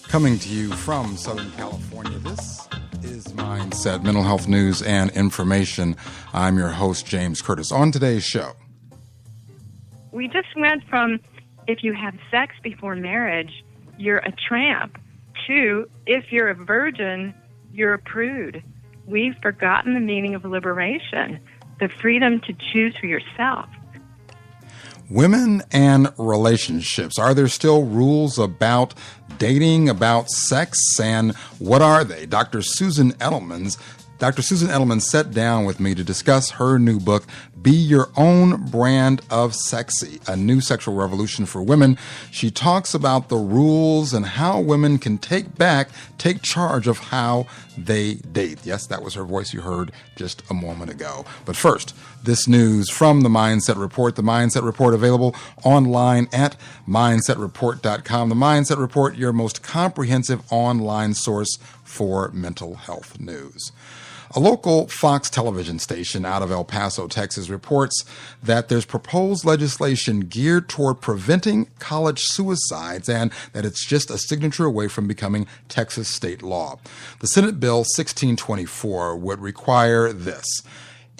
Coming to you from Southern California, this is Mindset, mental health news and information. I'm your host, James Curtis. On today's show, we just went from if you have sex before marriage, you're a tramp, to if you're a virgin, you're a prude. We've forgotten the meaning of liberation, the freedom to choose for yourself. Women and relationships. Are there still rules about dating, about sex, and what are they? Dr. Susan Edelman sat down with me to discuss her new book, Be Your Own Brand of Sexy, a new sexual revolution for women. She talks about the rules and how women can take charge of how they date. Yes, that was her voice you heard just a moment ago. But first, this news from the Mindset Report. The Mindset Report available online at mindsetreport.com. The Mindset Report, your most comprehensive online source for mental health news. A local Fox television station out of El Paso, Texas, reports that there's proposed legislation geared toward preventing college suicides and that it's just a signature away from becoming Texas state law. The Senate Bill 1624 would require this.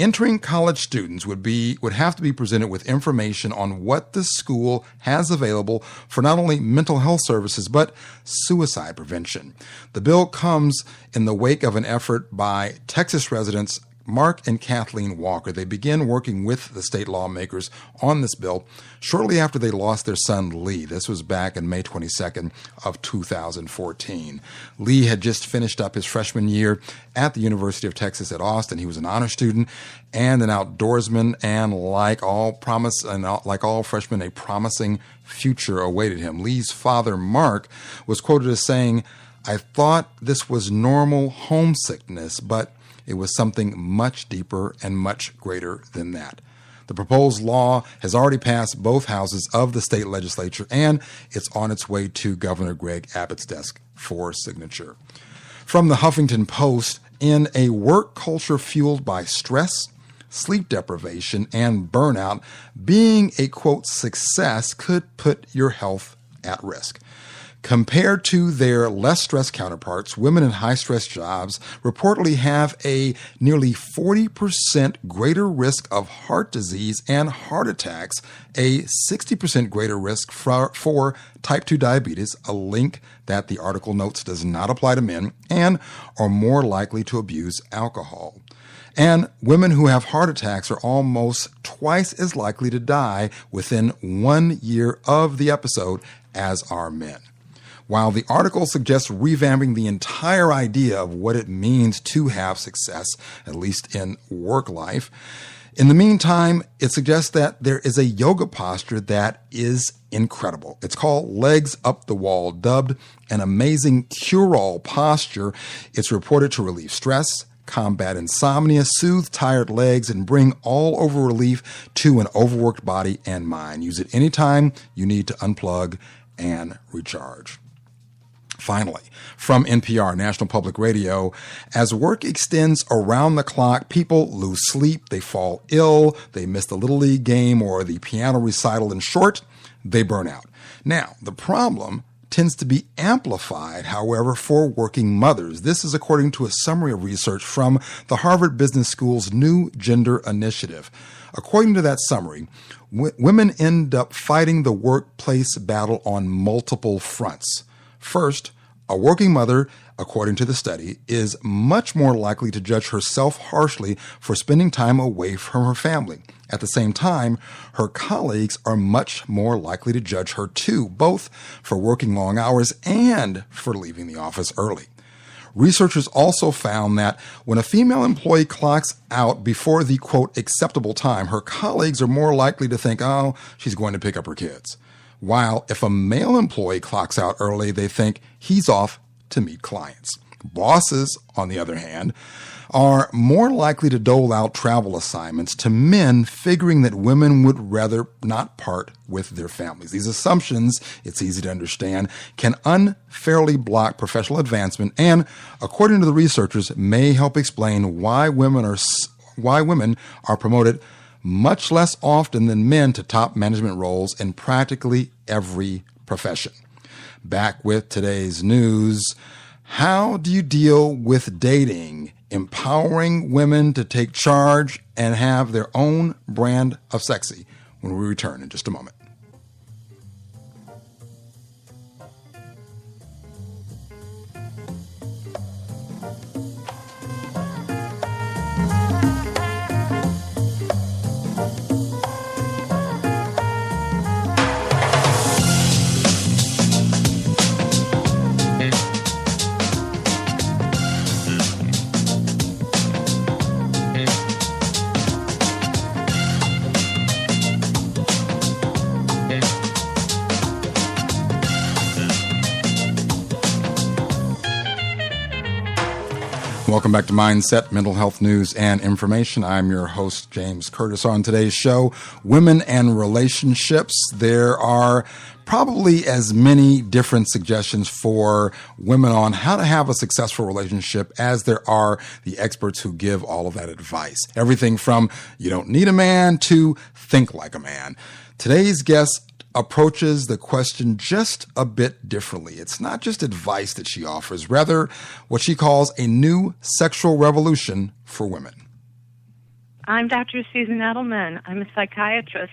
Entering college students would have to be presented with information on what the school has available for not only mental health services, but suicide prevention. The bill comes in the wake of an effort by Texas residents Mark and Kathleen Walker. They began working with the state lawmakers on this bill shortly after they lost their son, Lee. This was back in May 22nd of 2014. Lee had just finished up his freshman year at the University of Texas at Austin. He was an honor student and an outdoorsman, and like all freshmen, a promising future awaited him. Lee's father, Mark, was quoted as saying, "I thought this was normal homesickness, but it was something much deeper and much greater than that." The proposed law has already passed both houses of the state legislature, and it's on its way to Governor Greg Abbott's desk for signature. From the Huffington Post, in a work culture fueled by stress, sleep deprivation, and burnout, being a, quote, success could put your health at risk. Compared to their less stressed counterparts, women in high-stress jobs reportedly have a nearly 40% greater risk of heart disease and heart attacks, a 60% greater risk for type 2 diabetes, a link that the article notes does not apply to men, and are more likely to abuse alcohol. And women who have heart attacks are almost twice as likely to die within 1 year of the episode as are men. While the article suggests revamping the entire idea of what it means to have success, at least in work life, in the meantime, it suggests that there is a yoga posture that is incredible. It's called Legs Up the Wall, dubbed an amazing cure-all posture. It's reported to relieve stress, combat insomnia, soothe tired legs, and bring all-over relief to an overworked body and mind. Use it anytime you need to unplug and recharge. Finally, from NPR, National Public Radio, as work extends around the clock, people lose sleep, they fall ill, they miss the Little League game or the piano recital. In short, they burn out. Now, the problem tends to be amplified, however, for working mothers. This is according to a summary of research from the Harvard Business School's New Gender Initiative. According to that summary, women end up fighting the workplace battle on multiple fronts. First, a working mother, according to the study, is much more likely to judge herself harshly for spending time away from her family. At the same time, her colleagues are much more likely to judge her too, both for working long hours and for leaving the office early. Researchers also found that when a female employee clocks out before the, quote, acceptable time, her colleagues are more likely to think, oh, she's going to pick up her kids. While if a male employee clocks out early, they think he's off to meet clients. Bosses, on the other hand, are more likely to dole out travel assignments to men, figuring that women would rather not part with their families. These assumptions, it's easy to understand, can unfairly block professional advancement and, according to the researchers, may help explain why women are promoted much less often than men to top management roles in practically every profession. back with today's news. How do you deal with dating, empowering women to take charge and have their own brand of sexy? When we return in just a moment. Welcome back to Mindset, Mental Health News and Information. I'm your host, James Curtis. On today's show, women and relationships. There are probably as many different suggestions for women on how to have a successful relationship as there are the experts who give all of that advice. Everything from you don't need a man to think like a man. Today's guest approaches the question just a bit differently. It's not just advice that she offers, rather what she calls a new sexual revolution for women. I'm Dr. Susan Edelman. I'm a psychiatrist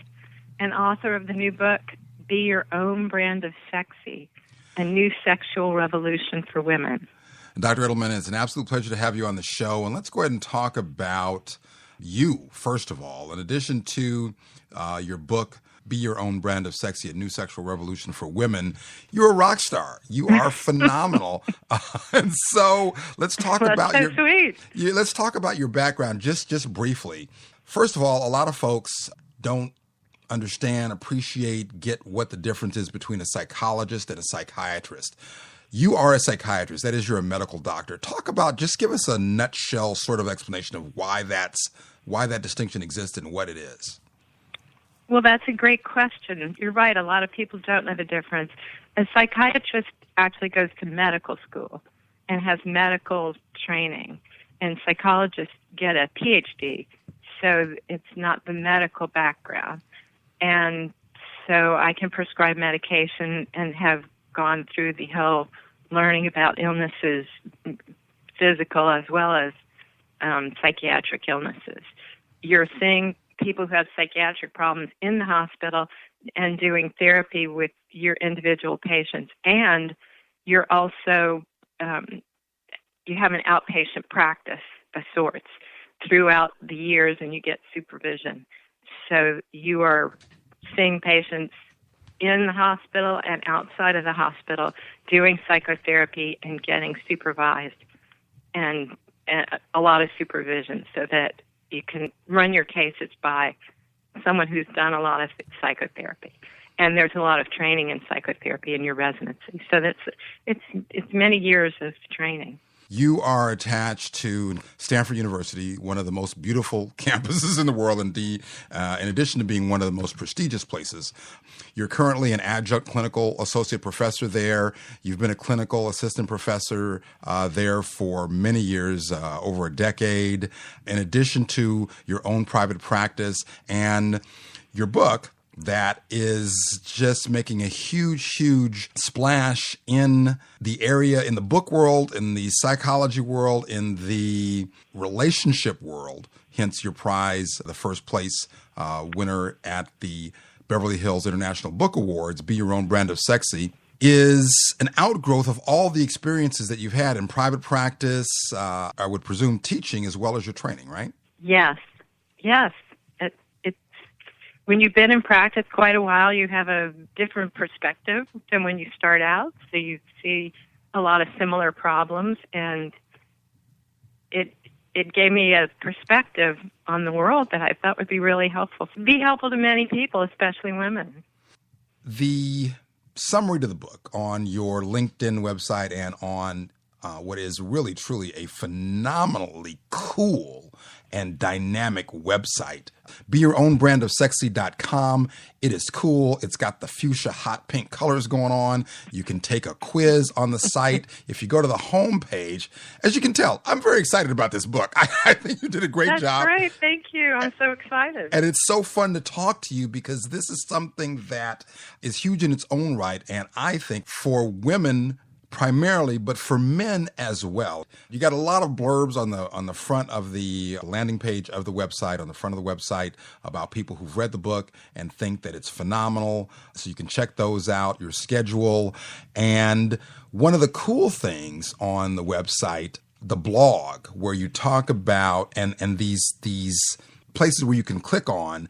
and author of the new book, Be Your Own Brand of Sexy, a new sexual revolution for women. Dr. Edelman, it's an absolute pleasure to have you on the show. And let's go ahead and talk about you, first of all. In addition to your book, Be Your Own Brand of Sexy, a new sexual revolution for women, you're a rock star. You are phenomenal. And so let's talk about let's talk about your background just briefly. First of all, a lot of folks don't understand, appreciate, get what the difference is between a psychologist and a psychiatrist. You are a psychiatrist. That is, you're a medical doctor. Talk about, just give us a nutshell sort of explanation of why that distinction exists and what it is. Well, that's a great question. You're right. A lot of people don't know the difference. A psychiatrist actually goes to medical school and has medical training, and psychologists get a PhD, so it's not the medical background. And so I can prescribe medication and have gone through the whole learning about illnesses, physical as well as psychiatric illnesses. You're seeing people who have psychiatric problems in the hospital and doing therapy with your individual patients. And you're also, you have an outpatient practice of sorts throughout the years, and you get supervision. So you are seeing patients in the hospital and outside of the hospital doing psychotherapy and getting supervised and a lot of supervision so that you can run your cases by someone who's done a lot of psychotherapy. And there's a lot of training in psychotherapy in your residency. So it's many years of training. You are attached to Stanford University, one of the most beautiful campuses in the world, indeed, in addition to being one of the most prestigious places. You're currently an adjunct clinical associate professor there. You've been a clinical assistant professor there for many years, over a decade, in addition to your own private practice and your book that is just making a huge splash in the area, in the book world, in the psychology world, in the relationship world. Hence your prize, the first place winner at the Beverly Hills International Book Awards, Be Your Own Brand of Sexy, is an outgrowth of all the experiences that you've had in private practice, I would presume teaching as well as your training, right? Yes. When you've been in practice quite a while, you have a different perspective than when you start out. So you see a lot of similar problems, and it gave me a perspective on the world that I thought would be really helpful. Be helpful to many people, especially women. The summary to the book on your LinkedIn website and on what is really, truly a phenomenally cool and dynamic website. BeYourOwnBrandOfSexy.com. It is cool. It's got the fuchsia hot pink colors going on. You can take a quiz on the site. If you go to the home page, as you can tell, I'm very excited about this book. I think you did a great job. That's great. Thank you. I'm so excited. And it's so fun to talk to you because this is something that is huge in its own right. And I think for women primarily, but for men as well. You got a lot of blurbs on the front of the landing page of the website, on the front of the website, about people who've read the book and think that it's phenomenal. So you can check those out, your schedule. And one of the cool things on the website, the blog, where you talk about and these places where you can click on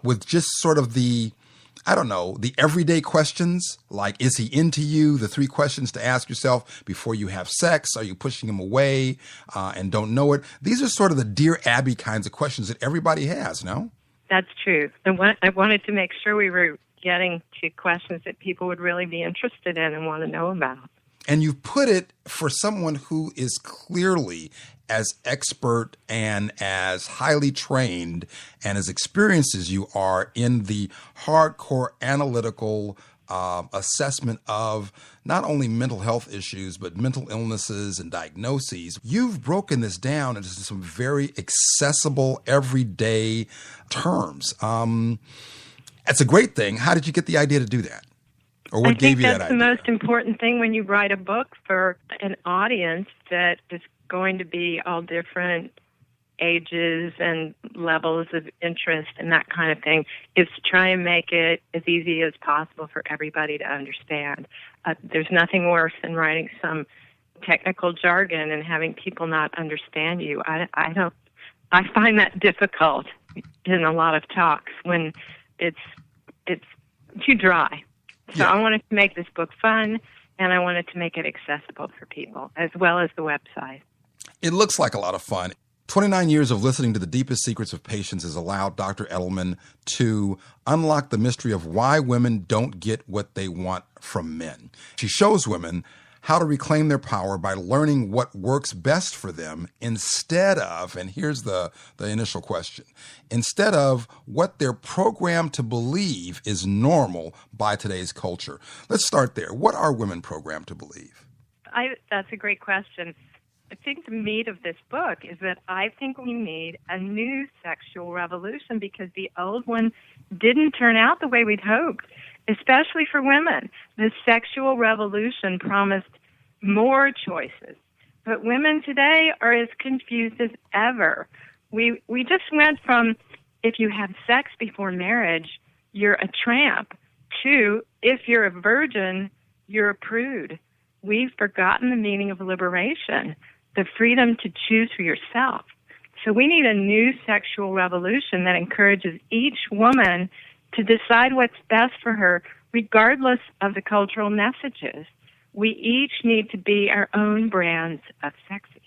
with just sort of the everyday questions, like, is he into you? The 3 questions to ask yourself before you have sex. Are you pushing him away and don't know it? These are sort of the Dear Abby kinds of questions that everybody has, no? That's true. I wanted to make sure we were getting to questions that people would really be interested in and want to know about. And you've put it for someone who is clearly as expert and as highly trained and as experienced as you are in the hardcore analytical assessment of not only mental health issues, but mental illnesses and diagnoses. You've broken this down into some very accessible, everyday terms. It's a great thing. How did you get the idea to do that? Or what gave you that idea? I think that's the most important thing when you write a book for an audience that is going to be all different ages and levels of interest and that kind of thing, is to try and make it as easy as possible for everybody to understand. There's nothing worse than writing some technical jargon and having people not understand you. I find that difficult in a lot of talks when it's too dry. So I wanted to make this book fun, and I wanted to make it accessible for people, as well as the website. It looks like a lot of fun. 29 years of listening to the deepest secrets of patients has allowed Dr. Edelman to unlock the mystery of why women don't get what they want from men. She shows women how to reclaim their power by learning what works best for them instead of, and here's the initial question, instead of what they're programmed to believe is normal by today's culture. Let's start there. What are women programmed to believe? That's a great question. I think the meat of this book is that I think we need a new sexual revolution because the old one didn't turn out the way we'd hoped, especially for women. The sexual revolution promised more choices, but women today are as confused as ever. We just went from, if you have sex before marriage, you're a tramp, to, if you're a virgin, you're a prude. We've forgotten the meaning of liberation, the freedom to choose for yourself. So we need a new sexual revolution that encourages each woman to decide what's best for her, regardless of the cultural messages. We each need to be our own brands of sexy.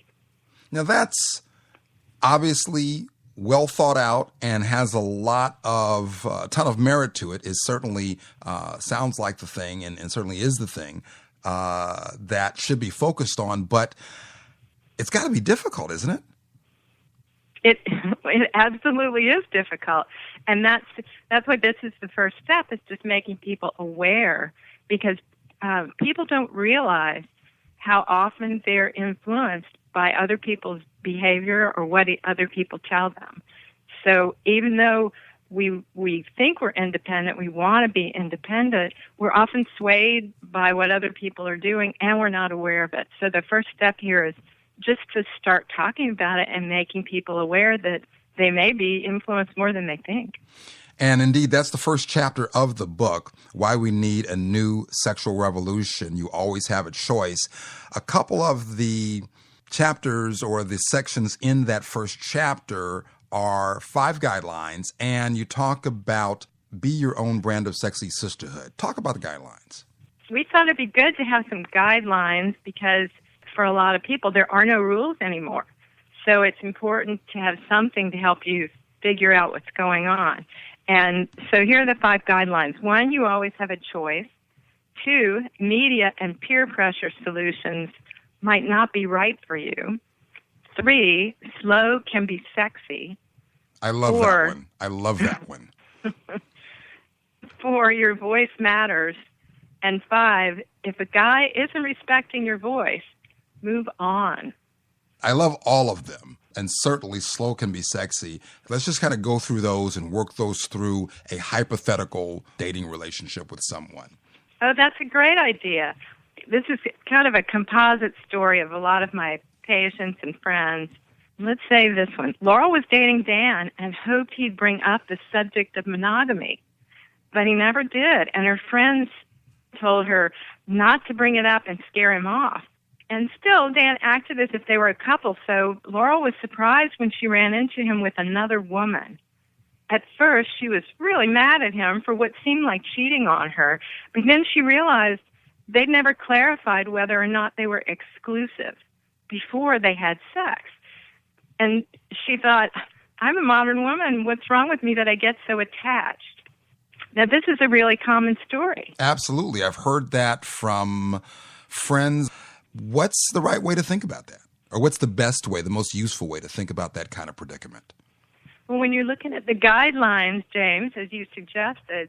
Now that's obviously well thought out and has a ton of merit to it. It certainly sounds like the thing and certainly is the thing that should be focused on, but it's got to be difficult, isn't it? It absolutely is difficult. And that's why this is the first step, is just making people aware, because people don't realize how often they're influenced by other people's behavior or what other people tell them. So even though we think we're independent, we want to be independent, we're often swayed by what other people are doing, and we're not aware of it. So the first step here is just to start talking about it and making people aware that they may be influenced more than they think. And indeed, that's the first chapter of the book, Why We Need a New Sexual Revolution. You always have a choice. A couple of the chapters or the sections in that first chapter are 5 guidelines, and you talk about be your own brand of sexy sisterhood. Talk about the guidelines. We thought it'd be good to have some guidelines because for a lot of people, there are no rules anymore. So it's important to have something to help you figure out what's going on. And so here are the 5 guidelines. 1, you always have a choice. 2, media and peer pressure solutions might not be right for you. 3, slow can be sexy. I love 4, that one. I love that one. 4, your voice matters. And 5, if a guy isn't respecting your voice, move on. I love all of them. And certainly slow can be sexy. Let's just kind of go through those and work those through a hypothetical dating relationship with someone. Oh, that's a great idea. This is kind of a composite story of a lot of my patients and friends. Let's say this one. Laurel was dating Dan and hoped he'd bring up the subject of monogamy, but he never did. And her friends told her not to bring it up and scare him off. And still, Dan acted as if they were a couple, so Laurel was surprised when she ran into him with another woman. At first, she was really mad at him for what seemed like cheating on her, but then she realized they'd never clarified whether or not they were exclusive before they had sex. And she thought, I'm a modern woman. What's wrong with me that I get so attached? Now, this is a really common story. Absolutely. I've heard that from friends. What's the right way to think about that? Or what's the best way, the most useful way to think about that kind of predicament? Well, when you're looking at the guidelines, James, as you suggested,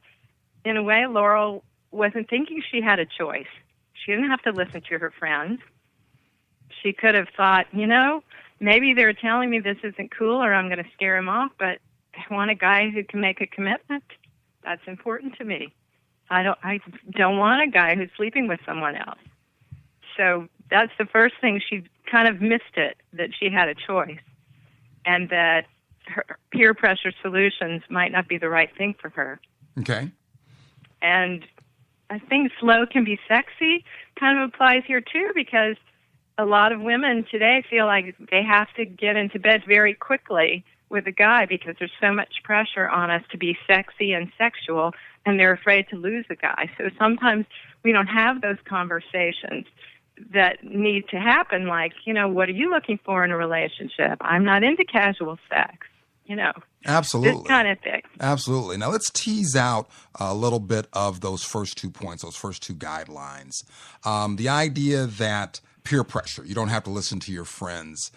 in a way, Laurel wasn't thinking she had a choice. She didn't have to listen to her friends. She could have thought, maybe they're telling me this isn't cool or I'm going to scare him off, but I want a guy who can make a commitment. That's important to me. I don't want a guy who's sleeping with someone else. So that's the first thing. She kind of missed it, that she had a choice, and that her peer pressure solutions might not be the right thing for her. Okay. And I think slow can be sexy kind of applies here too, because a lot of women today feel like they have to get into bed very quickly with a guy because there's so much pressure on us to be sexy and sexual, and they're afraid to lose the guy. So sometimes we don't have those conversations that need to happen, like, what are you looking for in a relationship? I'm not into casual sex, Absolutely. This kind of thing. Absolutely. Now let's tease out a little bit of those first 2 points, those first 2 guidelines. The idea that peer pressure, you don't have to listen to your friends,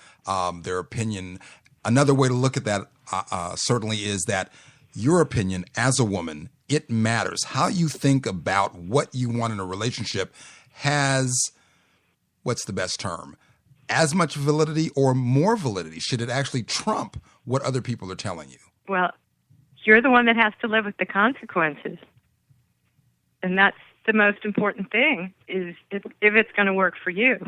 their opinion. Another way to look at that certainly is that your opinion as a woman, it matters. How you think about what you want in a relationship has, what's the best term, as much validity or more validity? Should it actually trump what other people are telling you? Well, you're the one that has to live with the consequences. And that's the most important thing, is if it's going to work for you.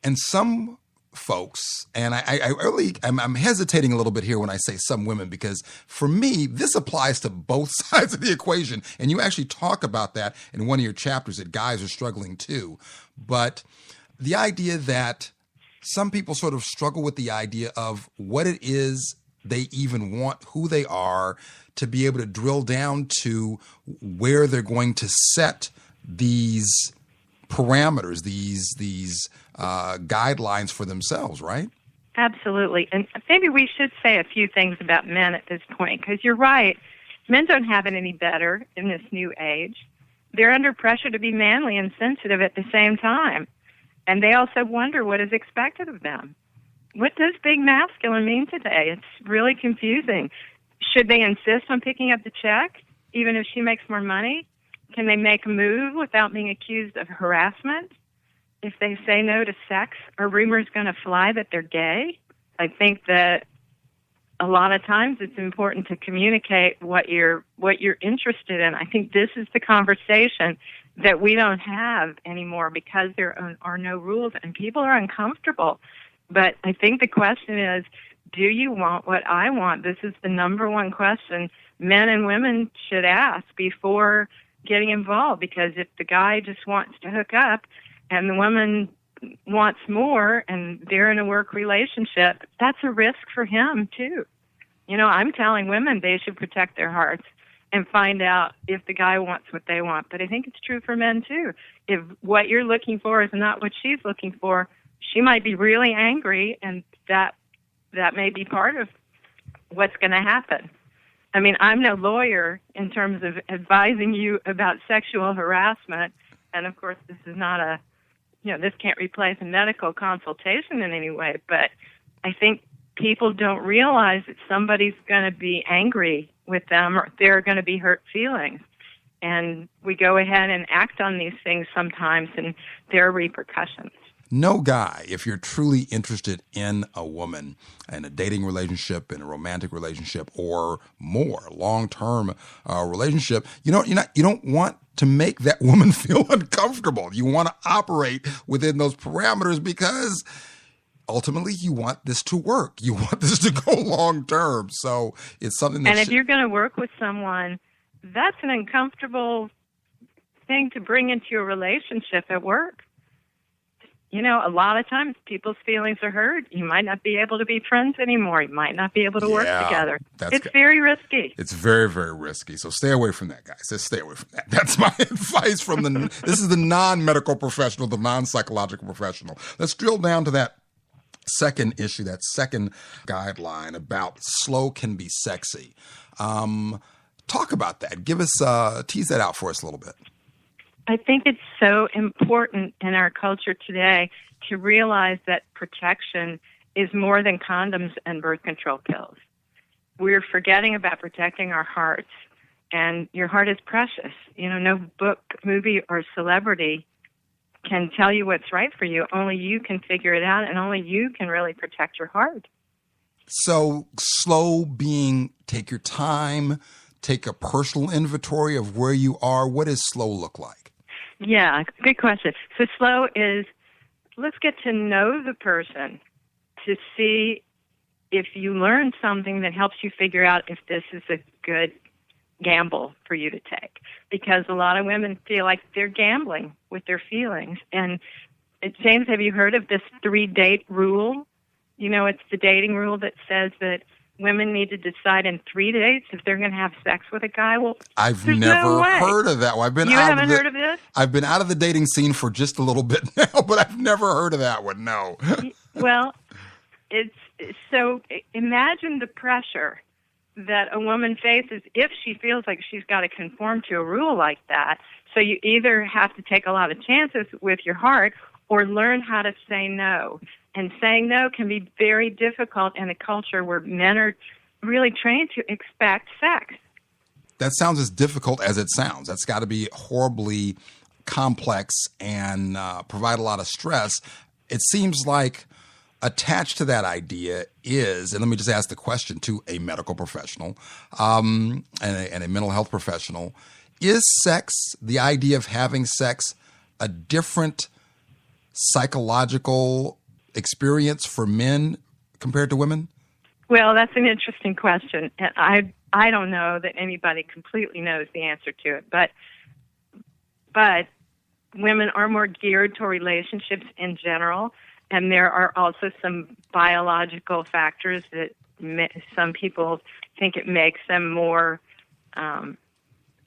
And some folks, and I'm hesitating a little bit here when I say some women, because for me, this applies to both sides of the equation. And you actually talk about that in one of your chapters, that guys are struggling too. But the idea that some people sort of struggle with the idea of what it is they even want, who they are, to be able to drill down to where they're going to set these parameters, these guidelines for themselves, right? Absolutely. And maybe we should say a few things about men at this point, because you're right. Men don't have it any better in this new age. They're under pressure to be manly and sensitive at the same time. And they also wonder what is expected of them. What does being masculine mean today? It's really confusing. Should they insist on picking up the check, even if she makes more money? Can they make a move without being accused of harassment? If they say no to sex, are rumors going to fly that they're gay? I think that a lot of times it's important to communicate what you're interested in. I think this is the conversation that we don't have anymore because there are no rules and people are uncomfortable. But I think the question is, do you want what I want? This is the number one question men and women should ask before getting involved, because if the guy just wants to hook up and the woman wants more and they're in a work relationship, that's a risk for him too. I'm telling women they should protect their hearts and find out if the guy wants what they want. But I think it's true for men too. If what you're looking for is not what she's looking for, she might be really angry, and that may be part of what's going to happen. I mean, I'm no lawyer in terms of advising you about sexual harassment, and of course this is not this can't replace a medical consultation in any way, but I think people don't realize that somebody's going to be angry with them or there are going to be hurt feelings. And we go ahead and act on these things sometimes, and there are repercussions. No guy, if you're truly interested in a woman, in a dating relationship, in a romantic relationship, or more long-term relationship, you don't want to make that woman feel uncomfortable. You want to operate within those parameters because ultimately you want this to work. You want this to go long-term. So it's something that... And if you're going to work with someone, that's an uncomfortable thing to bring into a relationship at work. A lot of times people's feelings are hurt. You might not be able to be friends anymore. You might not be able to work together. It's very risky. It's very, very risky. So stay away from that, guys. Just stay away from that. That's my advice from this is the non-medical professional, the non-psychological professional. Let's drill down to that second issue, that second guideline about slow can be sexy. Talk about that. Give us, tease that out for us a little bit. I think it's so important in our culture today to realize that protection is more than condoms and birth control pills. We're forgetting about protecting our hearts, and your heart is precious. No book, movie, or celebrity can tell you what's right for you. Only you can figure it out, and only you can really protect your heart. So slow being take your time, take a personal inventory of where you are. What does slow look like? Yeah, good question. So slow is, let's get to know the person to see if you learn something that helps you figure out if this is a good gamble for you to take. Because a lot of women feel like they're gambling with their feelings. And James, have you heard of this 3-date rule? It's the dating rule that says that women need to decide in 3 dates if they're going to have sex with a guy. Well, I've never heard of that. You haven't heard of this? I've been out of the dating scene for just a little bit now, but I've never heard of that one. No. Well, it's so imagine the pressure that a woman faces if she feels like she's got to conform to a rule like that. So you either have to take a lot of chances with your heart or learn how to say no. And saying no can be very difficult in a culture where men are really trained to expect sex. That sounds as difficult as it sounds. That's got to be horribly complex and provide a lot of stress. It seems like attached to that idea is, and let me just ask the question to a medical professional and a mental health professional, is sex, the idea of having sex, a different psychological experience for men compared to women? Well, that's an interesting question. And I don't know that anybody completely knows the answer to it, but women are more geared to relationships in general, and there are also some biological factors that some people think it makes them more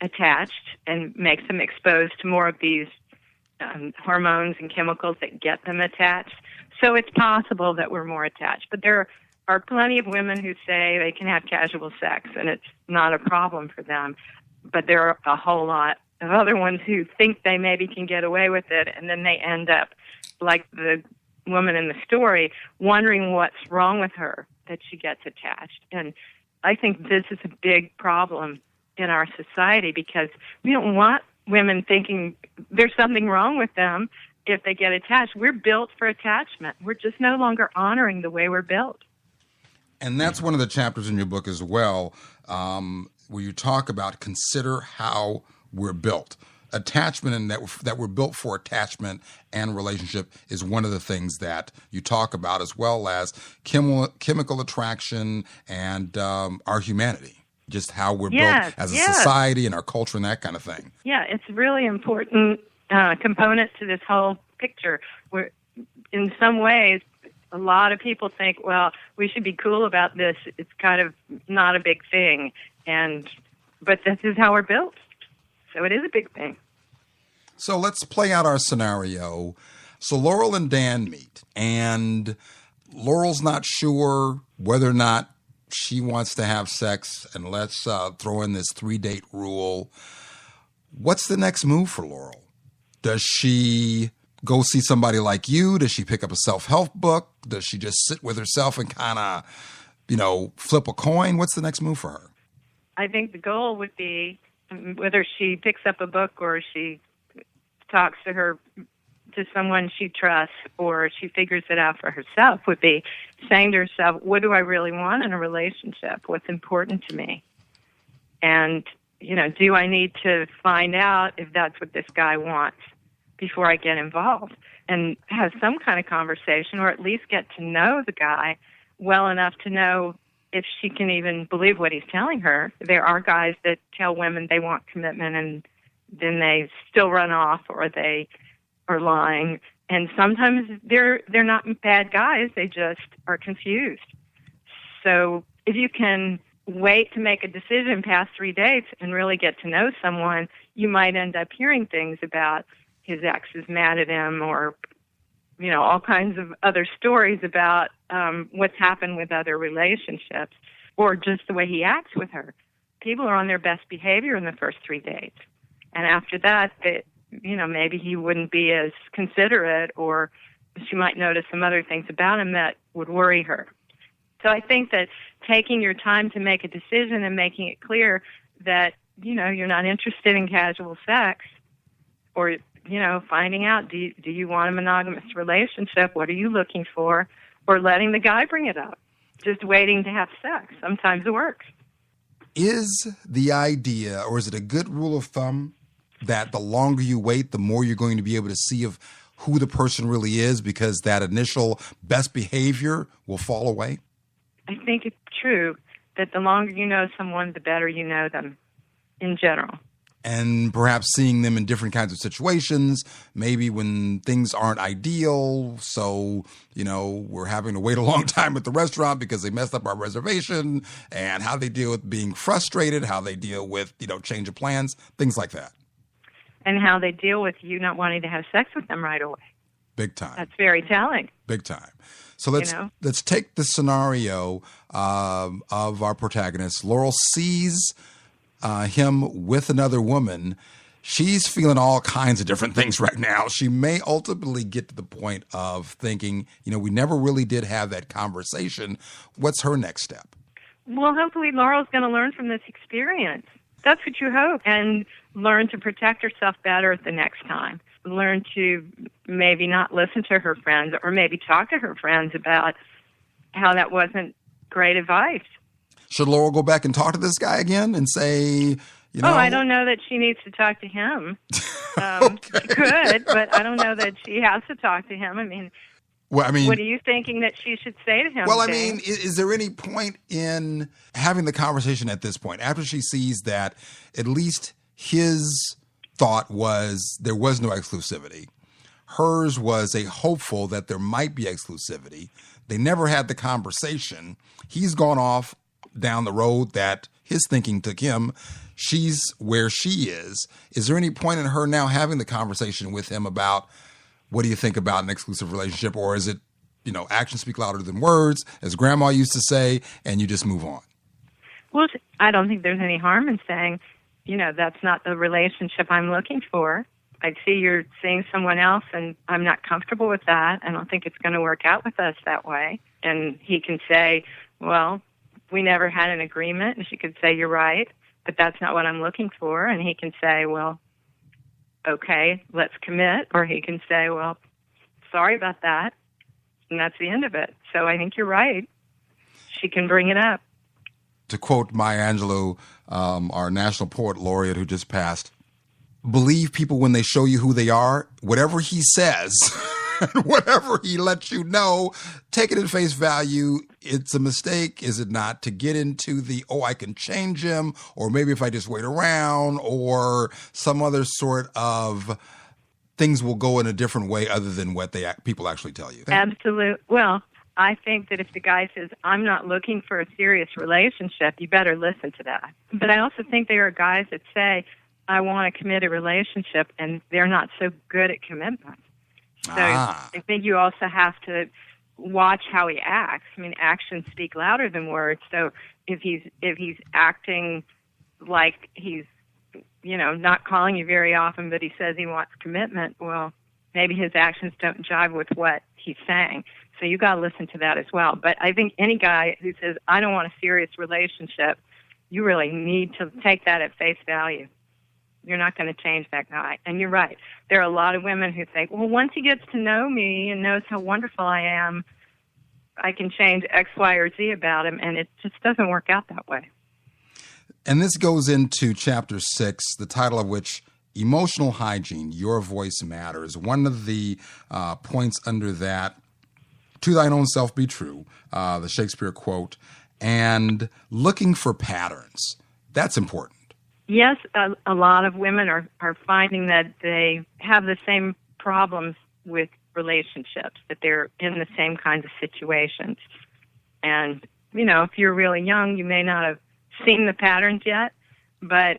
attached and makes them exposed to more of these hormones and chemicals that get them attached. So it's possible that we're more attached. But there are plenty of women who say they can have casual sex and it's not a problem for them. But there are a whole lot of other ones who think they maybe can get away with it, and then they end up, like the woman in the story, wondering what's wrong with her that she gets attached. And I think this is a big problem in our society because we don't want women thinking there's something wrong with them if they get attached. We're built for attachment. We're just no longer honoring the way we're built. And that's one of the chapters in your book as well, where you talk about consider how we're built. Attachment and that we're built for attachment and relationship is one of the things that you talk about, as well as chemical attraction and our humanity, just how we're built as a society and our culture and that kind of thing. Yeah, it's a really important component to this whole picture. Where, in some ways, a lot of people think, well, we should be cool about this. It's kind of not a big thing, but this is how we're built. So it is a big thing. So let's play out our scenario. So Laurel and Dan meet, and Laurel's not sure whether or not she wants to have sex, and let's throw in this 3-date rule. What's the next move for Laurel? Does she go see somebody like you? Does she pick up a self-help book? Does she just sit with herself and kind of, flip a coin? What's the next move for her? I think the goal would be, whether she picks up a book or she talks to someone she trusts, or she figures it out for herself, would be saying to herself, what do I really want in a relationship? What's important to me? And, do I need to find out if that's what this guy wants before I get involved? And have some kind of conversation, or at least get to know the guy well enough to know if she can even believe what he's telling her. There are guys that tell women they want commitment and then they still run off, or they are lying. And sometimes they're not bad guys, they just are confused. So if you can wait to make a decision past 3 dates and really get to know someone, you might end up hearing things about his ex is mad at him, or all kinds of other stories about what's happened with other relationships, or just the way he acts with her. People are on their best behavior in the first 3 dates. And after that, maybe he wouldn't be as considerate, or she might notice some other things about him that would worry her. So I think that taking your time to make a decision and making it clear that, you're not interested in casual sex, or, finding out, do you want a monogamous relationship? What are you looking for? Or letting the guy bring it up. Just waiting to have sex. Sometimes it works. Is the idea, or is it a good rule of thumb, that the longer you wait, the more you're going to be able to see of who the person really is, because that initial best behavior will fall away? I think it's true that the longer you know someone, the better you know them in general. And perhaps seeing them in different kinds of situations, maybe when things aren't ideal. So, we're having to wait a long time at the restaurant because they messed up our reservation, and how they deal with being frustrated, how they deal with, change of plans, things like that. And how they deal with you not wanting to have sex with them right away. Big time. That's very telling. Big time. So let's take the scenario of our protagonist. Laurel sees him with another woman. She's feeling all kinds of different things right now. She may ultimately get to the point of thinking, we never really did have that conversation. What's her next step? Well, hopefully Laurel's going to learn from this experience. That's what you hope. And learn to protect herself better the next time. Learn to maybe not listen to her friends, or maybe talk to her friends about how that wasn't great advice. Should Laurel go back and talk to this guy again and say, I don't know that she needs to talk to him. Okay. She could, but I don't know that she has to talk to him. What are you thinking that she should say to him? Well, is there any point in having the conversation at this point, after she sees that at least his thought was there was no exclusivity, hers was a hopeful that there might be exclusivity. They never had the conversation. He's gone off down the road that his thinking took him. She's where she is. Is there any point in her now having the conversation with him about, what do you think about an exclusive relationship? Or is it, actions speak louder than words, as Grandma used to say, and you just move on? Well, I don't think there's any harm in saying, that's not the relationship I'm looking for. I see you're seeing someone else, and I'm not comfortable with that. I don't think it's going to work out with us that way. And he can say, well, we never had an agreement. And she could say, you're right, but that's not what I'm looking for. And he can say, well, okay, let's commit. Or he can say, well, sorry about that. And that's the end of it. So I think you're right. She can bring it up. To quote Maya Angelou, our national poet laureate who just passed, believe people when they show you who they are. Whatever he says, whatever he lets you know, take it at face value. It's a mistake, is it not, to get into the, I can change him, or maybe if I just wait around, or some other sort of things will go in a different way other than what people actually tell you. Absolutely. Well, I think that if the guy says, I'm not looking for a serious relationship, you better listen to that. But I also think there are guys that say, I want to commit a relationship, and they're not so good at commitment. So I think you also have to watch how he acts. Actions speak louder than words. So if he's acting like he's, not calling you very often, but he says he wants commitment, well, maybe his actions don't jive with what he's saying. So you got to listen to that as well. But I think any guy who says, I don't want a serious relationship, you really need to take that at face value. You're not going to change that guy. And you're right. There are a lot of women who think, well, once he gets to know me and knows how wonderful I am, I can change X, Y, or Z about him. And it just doesn't work out that way. And this goes into chapter 6, the title of which, Emotional Hygiene, Your Voice Matters. One of the points under that, to thine own self be true, the Shakespeare quote, and looking for patterns. That's important. Yes, a lot of women are finding that they have the same problems with relationships, that they're in the same kinds of situations. And, if you're really young, you may not have seen the patterns yet, but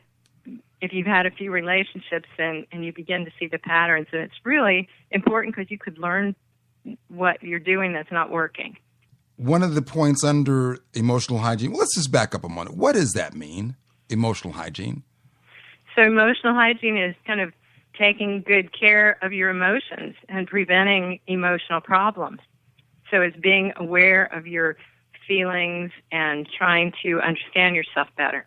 if you've had a few relationships and you begin to see the patterns, and it's really important because you could learn what you're doing that's not working. One of the points under emotional hygiene, let's just back up a moment. What does that mean, emotional hygiene? So emotional hygiene is kind of taking good care of your emotions and preventing emotional problems. So it's being aware of your feelings and trying to understand yourself better.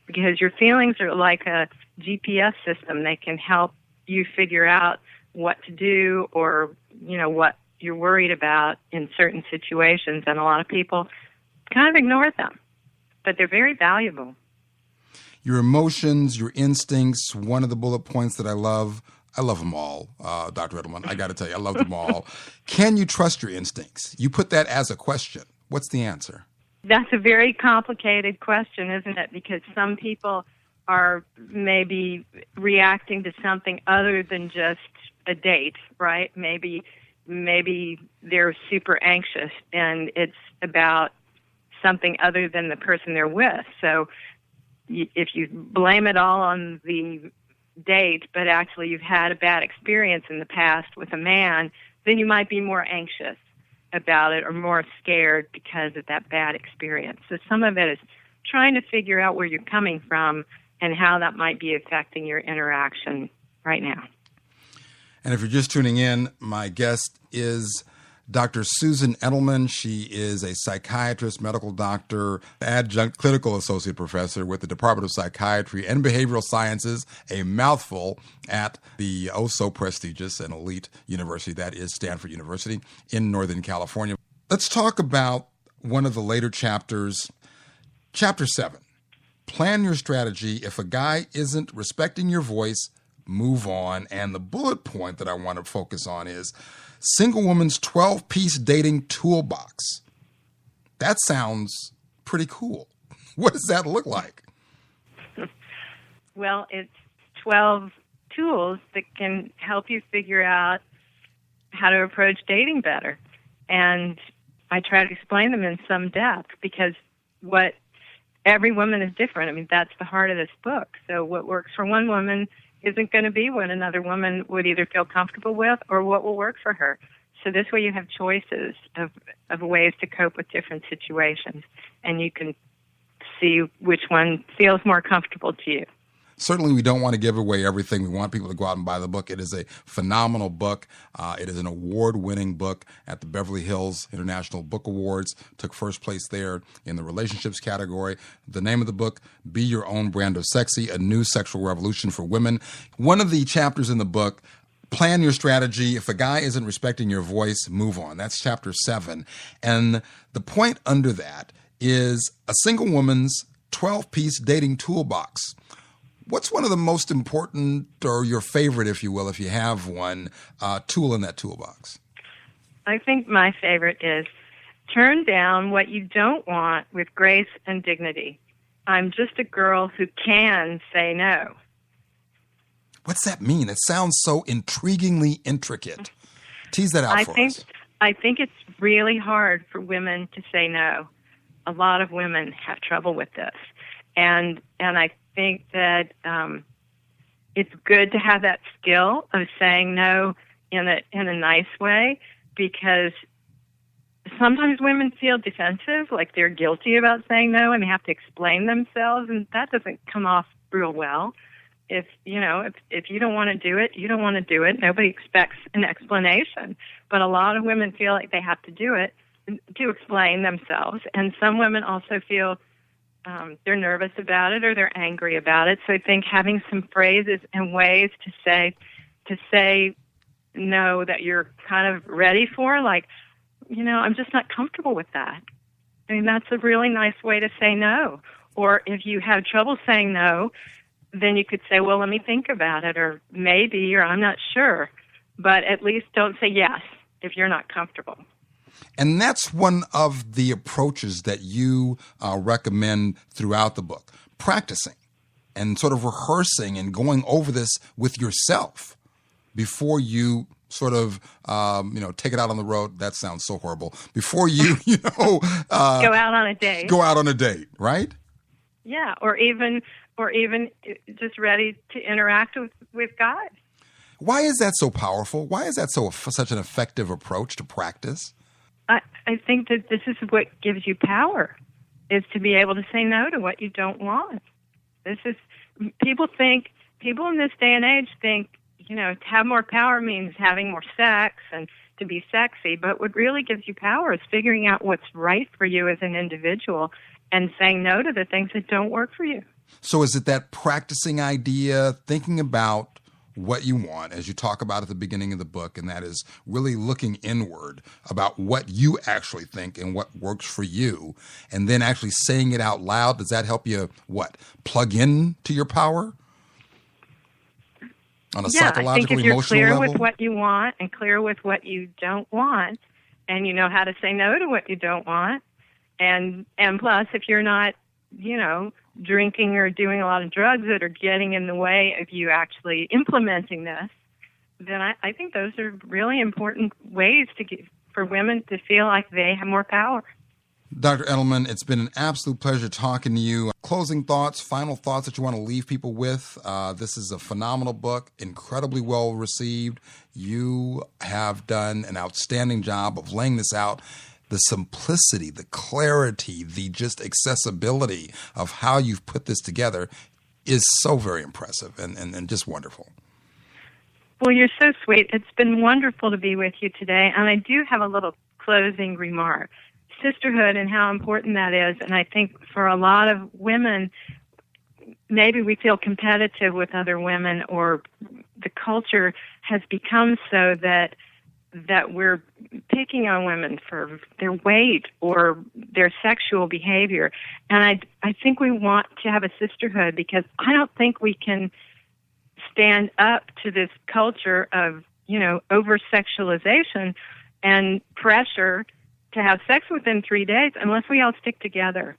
Because your feelings are like a GPS system. They can help you figure out what to do or, what you're worried about in certain situations. And a lot of people kind of ignore them, but they're very valuable. Your emotions, your instincts, one of the bullet points that I love them all, Dr. Edelman. I got to tell you, I love them all. Can you trust your instincts? You put that as a question. What's the answer? That's a very complicated question, isn't it? Because some people are maybe reacting to something other than just a date, right? Maybe they're super anxious and it's about something other than the person they're with. So if you blame it all on the date, but actually you've had a bad experience in the past with a man, then you might be more anxious about it or more scared because of that bad experience. So some of it is trying to figure out where you're coming from and how that might be affecting your interaction right now. And if you're just tuning in, my guest is Dr. Susan Edelman. She is a psychiatrist, medical doctor, adjunct clinical associate professor with the Department of Psychiatry and Behavioral Sciences, a mouthful, at the oh-so-prestigious and elite university that is Stanford University in Northern California. Let's talk about one of the later chapters, Chapter 7. Plan your strategy. If a guy isn't respecting your voice, move on. And the bullet point that I want to focus on is Single Woman's 12-piece dating toolbox. That sounds pretty cool. What does that look like? Well, it's 12 tools that can help you figure out how to approach dating better. And I try to explain them in some depth because every woman is different. I mean, that's the heart of this book. So what works for one woman isn't going to be what another woman would either feel comfortable with or what will work for her. So this way you have choices of ways to cope with different situations, and you can see which one feels more comfortable to you. Certainly, we don't want to give away everything. We want people to go out and buy the book. It is a phenomenal book. It is an award-winning book at the Beverly Hills International Book Awards. Took first place there in the relationships category. The name of the book, Be Your Own Brand of Sexy, A New Sexual Revolution for Women. One of the chapters in the book, Plan Your Strategy. If a guy isn't respecting your voice, move on. That's chapter 7. And the point under that is a single woman's 12-piece dating toolbox. What's one of the most important, or your favorite, if you will, if you have one, tool in that toolbox? I think my favorite is turn down what you don't want with grace and dignity. I'm just a girl who can say no. What's that mean? It sounds so intriguingly intricate. Tease that out for us. I think it's really hard for women to say no. A lot of women have trouble with this. And I think that it's good to have that skill of saying no in a nice way, because sometimes women feel defensive, like they're guilty about saying no and they have to explain themselves, and that doesn't come off real well. if you don't want to do it, you don't want to do it. Nobody expects an explanation, but a lot of women feel like they have to do it to explain themselves, and some women also feel they're nervous about it or they're angry about it. So I think having some phrases and ways to say no that you're kind of ready for, like, I'm just not comfortable with that. I mean, that's a really nice way to say no. Or if you have trouble saying no, then you could say, well, let me think about it, or maybe, or I'm not sure. But at least don't say yes if you're not comfortable. And that's one of the approaches that you recommend throughout the book, practicing and sort of rehearsing and going over this with yourself before you sort of, take it out on the road. That sounds so horrible. Before you, go out on a date. Go out on a date, right? Yeah, or even just ready to interact with God. Why is that so powerful? Why is that such an effective approach to practice? I think that this is what gives you power, is to be able to say no to what you don't want. People in this day and age think, to have more power means having more sex and to be sexy, but what really gives you power is figuring out what's right for you as an individual and saying no to the things that don't work for you. So is it that practicing idea, thinking about what you want, as you talk about at the beginning of the book, and that is really looking inward about what you actually think and what works for you, and then actually saying it out loud? Does that help you, plug in to your power? On a psychological, I think if you're emotional clear level? with what you want and clear with what you don't want, and you know how to say no to what you don't want, and plus, if you're not, drinking or doing a lot of drugs that are getting in the way of you actually implementing this, then I think those are really important ways for women to feel like they have more power. Dr. Edelman, it's been an absolute pleasure talking to you. Closing thoughts, final thoughts that you want to leave people with. This is a phenomenal book, incredibly well received. You have done an outstanding job of laying this out. The simplicity, the clarity, the just accessibility of how you've put this together is so very impressive and just wonderful. Well, you're so sweet. It's been wonderful to be with you today. And I do have a little closing remark. Sisterhood and how important that is. And I think for a lot of women, maybe we feel competitive with other women, or the culture has become so that we're picking on women for their weight or their sexual behavior. And I think we want to have a sisterhood, because I don't think we can stand up to this culture of, over-sexualization and pressure to have sex within 3 days unless we all stick together.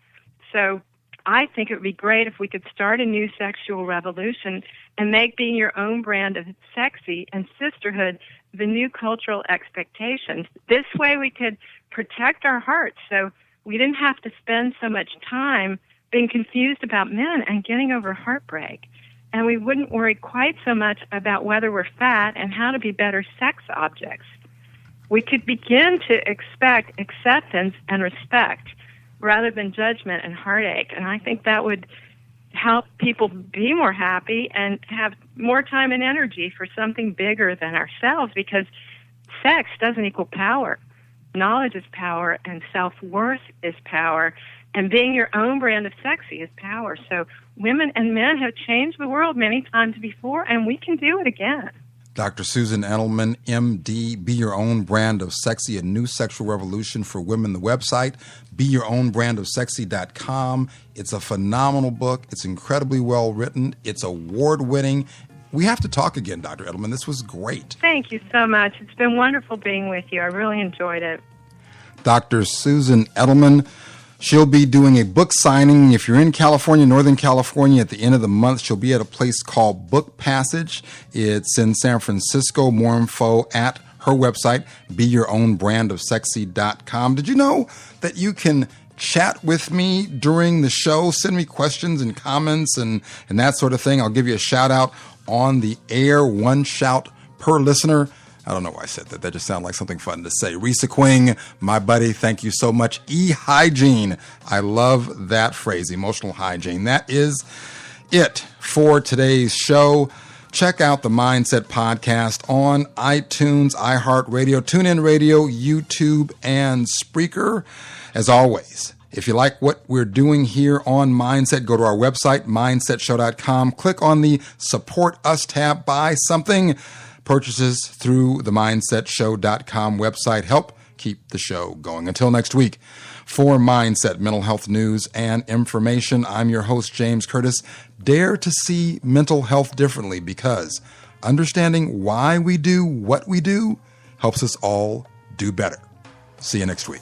So I think it would be great if we could start a new sexual revolution and make being your own brand of sexy and sisterhood the new cultural expectations. This way we could protect our hearts, so we didn't have to spend so much time being confused about men and getting over heartbreak. And we wouldn't worry quite so much about whether we're fat and how to be better sex objects. We could begin to expect acceptance and respect rather than judgment and heartache. And I think that would help people be more happy and have more time and energy for something bigger than ourselves, because sex doesn't equal power. Knowledge is power, and self-worth is power, and being your own brand of sexy is power. So women and men have changed the world many times before, and we can do it again. Dr. Susan Edelman, MD, Be Your Own Brand of Sexy, a new sexual revolution for women. The website, BeYourOwnBrandOfSexy.com. It's a phenomenal book. It's incredibly well written. It's award-winning. We have to talk again, Dr. Edelman. This was great. Thank you so much. It's been wonderful being with you. I really enjoyed it. Dr. Susan Edelman. She'll be doing a book signing. If you're in California, Northern California, at the end of the month, she'll be at a place called Book Passage. It's in San Francisco. More info at her website, BeYourOwnBrandOfSexy.com. Did you know that you can chat with me during the show? Send me questions and comments and that sort of thing. I'll give you a shout out on the air, one shout per listener. I don't know why I said that. That just sounded like something fun to say. Risa Quing, my buddy, thank you so much. E-hygiene. I love that phrase, emotional hygiene. That is it for today's show. Check out the Mindset Podcast on iTunes, iHeartRadio, TuneIn Radio, YouTube, and Spreaker. As always, if you like what we're doing here on Mindset, go to our website, mindsetshow.com. Click on the Support Us tab. Buy something. Purchases through the mindsetshow.com website help keep the show going. Until next week, for Mindset, mental health news and information, I'm your host, James Curtis. Dare to see mental health differently, because understanding why we do what we do helps us all do better. See you next week.